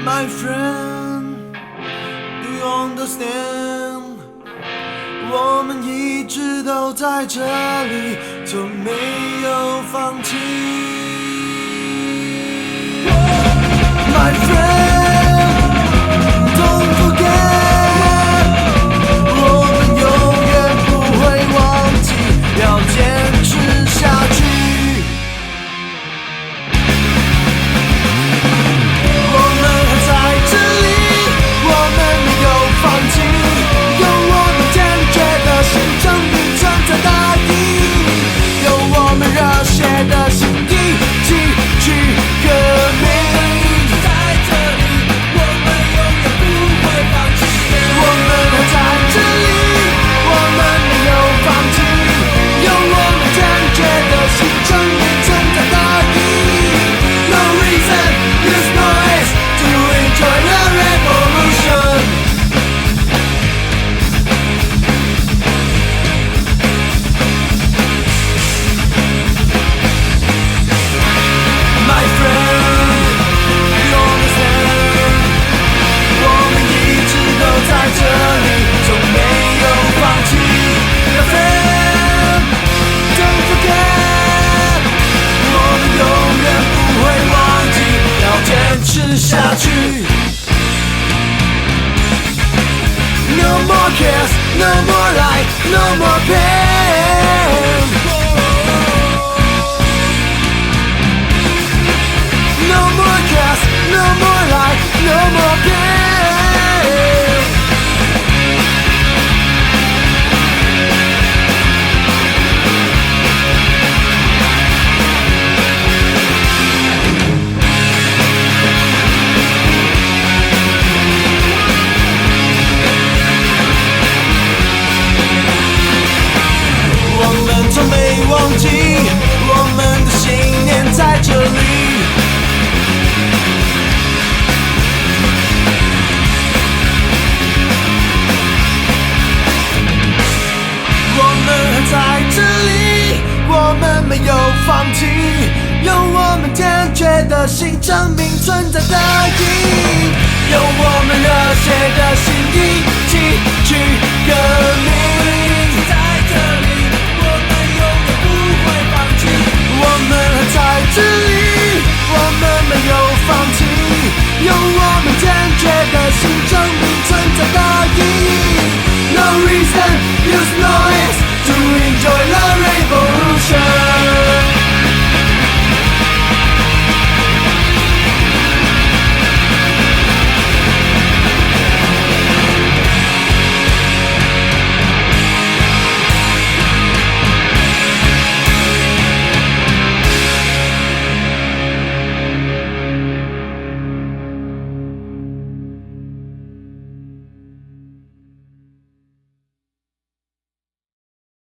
My friend, do you understand? 我们一直都在这里，就没有放弃。My friend, don't forget. 我们永远不会忘记，要坚持下去。我们还在这里，我们没有放弃，有我们坚决的心，证明存在大地，有我们热血的心一起去革命。在这里，我们永远不会放弃。我们还在这里，我们没有放弃，有我们坚决的心，证明存在大地。No reason, use noise to enjoy the revolution. My friend, you understand? 我们一直都在这里，就没有放弃。My friend, don't forget. 我们永远不会忘记，要坚持下去。No more cares, no more light, no more pain. No more cares, no more light, no more pain.我们从没忘记，我们的信念在这里。我们还在这里，我们没有放弃，有我们坚决的心，证明存在的意义，有我们热血的心，一起去革命。在这里，我们永远不会放弃。我们还在这里，我们没有